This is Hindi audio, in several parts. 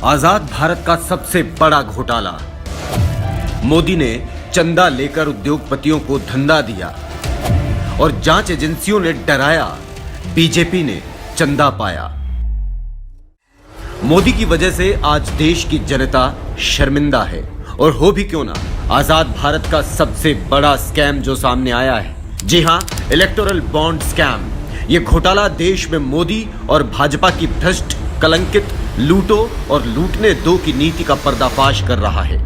आजाद भारत का सबसे बड़ा घोटाला। मोदी ने चंदा लेकर उद्योगपतियों को धंधा दिया और जांच एजेंसियों ने डराया, बीजेपी ने चंदा पाया। मोदी की वजह से आज देश की जनता शर्मिंदा है। और हो भी क्यों ना, आजाद भारत का सबसे बड़ा स्कैम जो सामने आया है, जी हां, इलेक्टोरल बॉन्ड स्कैम। यह घोटाला देश में मोदी और भाजपा की भ्रष्ट, कलंकित, लूटो और लूटने दो की नीति का पर्दाफाश कर रहा है।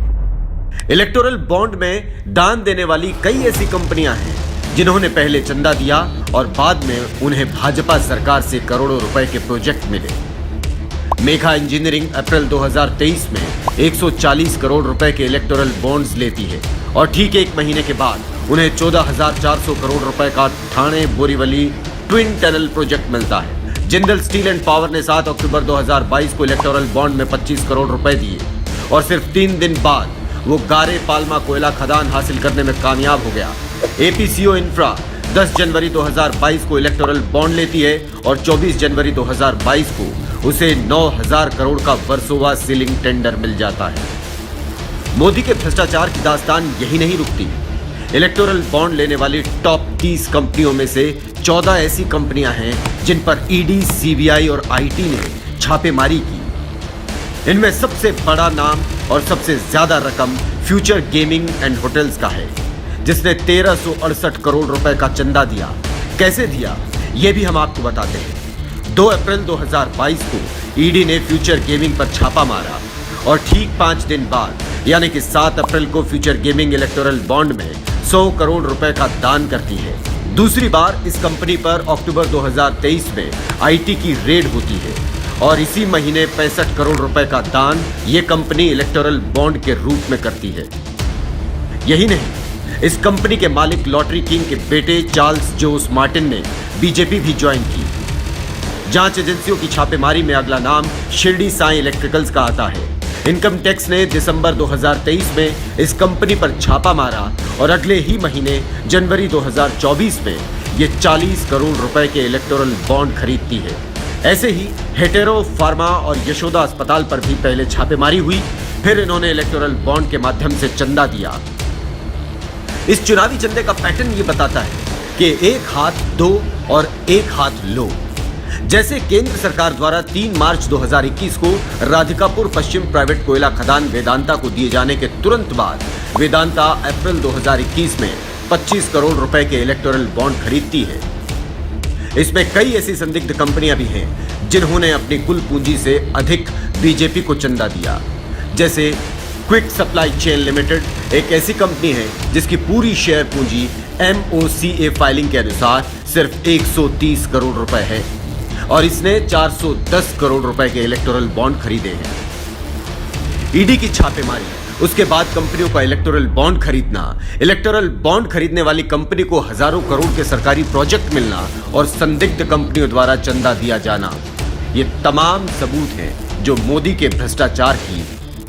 इलेक्टोरल बॉन्ड में दान देने वाली कई ऐसी कंपनियां हैं जिन्होंने पहले चंदा दिया और बाद में उन्हें भाजपा सरकार से करोड़ों रुपए के प्रोजेक्ट मिले। मेघा इंजीनियरिंग अप्रैल 2023 में 140 करोड़ रुपए के इलेक्टोरल बॉन्ड्स लेती है और ठीक एक महीने के बाद उन्हें 14,400 करोड़ रुपए का Thane Borivali twin tunnel project मिलता है। जिंदल स्टील एंड पावर ने 7 अक्टूबर 2022 को इलेक्टोरल बॉन्ड में 25 करोड़ रुपए दिए और सिर्फ 3 दिन बाद वो गारे पाल्मा कोयला खदान हासिल करने में कामयाब हो गया। एपीसीओ इंफ्रा 10 जनवरी 2022 को इलेक्टोरल बॉन्ड लेती है और 24 जनवरी 2022 को उसे 9,000 करोड़ का वर्सोवा सीलिंग टेंडर मिल जाता है। मोदी के भ्रष्टाचार की दास्तान यही नहीं रुकती। इलेक्टोरल बॉन्ड लेने वाली टॉप 30 कंपनियों में से 14 ऐसी कंपनियां हैं जिन पर ईडी, सीबीआई और आईटी ने छापेमारी की। इनमें सबसे बड़ा नाम और सबसे ज्यादा रकम फ्यूचर गेमिंग एंड होटल्स का है, जिसने 1368 करोड़ रुपए का चंदा दिया। कैसे दिया, यह भी हम आपको बताते हैं। 2 अप्रैल 2022 को ईडी ने फ्यूचर गेमिंग पर छापा मारा और ठीक 5 दिन बाद यानी कि 7 अप्रैल को फ्यूचर गेमिंग इलेक्टोरल बॉन्ड में 100 करोड़ रुपए का दान करती है। दूसरी बार इस कंपनी पर अक्टूबर 2023 में आईटी की रेड होती है और इसी महीने 65 करोड़ रुपए का दान ये कंपनी इलेक्टोरल बॉन्ड के रूप में करती है। यही नहीं, इस कंपनी के मालिक लॉटरी किंग के बेटे चार्ल्स जोस मार्टिन ने बीजेपी भी ज्वाइन की। जांच एजेंसियों की छापेमारी में अगला नाम शिरडी साई इलेक्ट्रिकल्स का आता है। इनकम टैक्स ने दिसंबर 2023 में इस कंपनी पर छापा मारा और अगले ही महीने जनवरी 2024 में ये 40 करोड़ रुपए के इलेक्टोरल बॉन्ड खरीदती है। ऐसे ही हेटेरो फार्मा और यशोदा अस्पताल पर भी पहले छापेमारी हुई, फिर इन्होंने इलेक्टोरल बॉन्ड के माध्यम से चंदा दिया। इस चुनावी चंदे का पैटर्न ये बताता है कि एक हाथ दो और एक हाथ लो। जैसे केंद्र सरकार द्वारा 3 मार्च 2021 को राधिकापुर पश्चिम प्राइवेट कोयला खदान वेदांता को दिए जाने के तुरंत बाद वेदांता अप्रैल 2021 में 25 करोड़ रुपए के इलेक्टोरल बॉन्ड खरीदती है। इसमें कई ऐसी संदिग्ध कंपनियां भी हैं जिन्होंने अपनी कुल पूंजी से अधिक बीजेपी को चंदा दिया। जैसे क्विक सप्लाई चेन लिमिटेड एक ऐसी कंपनी है जिसकी पूरी शेयर पूंजी MOCA फाइलिंग के अनुसार सिर्फ 130 करोड़ रुपए है और इसने 410 करोड़ रुपए के इलेक्टोरल बॉन्ड खरीदे हैं। ईडी की छापेमारी, उसके बाद कंपनियों का इलेक्टोरल बॉन्ड खरीदना, इलेक्टोरल बॉन्ड खरीदने वाली कंपनी को हजारों करोड़ के सरकारी प्रोजेक्ट मिलना और संदिग्ध कंपनियों द्वारा चंदा दिया जाना, ये तमाम सबूत हैं जो मोदी के भ्रष्टाचार की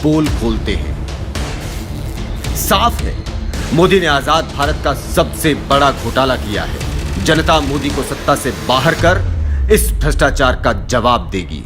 पोल खोलते हैं। साफ है, मोदी ने आजाद भारत का सबसे बड़ा घोटाला किया है। जनता मोदी को सत्ता से बाहर कर इस भ्रष्टाचार का जवाब देगी।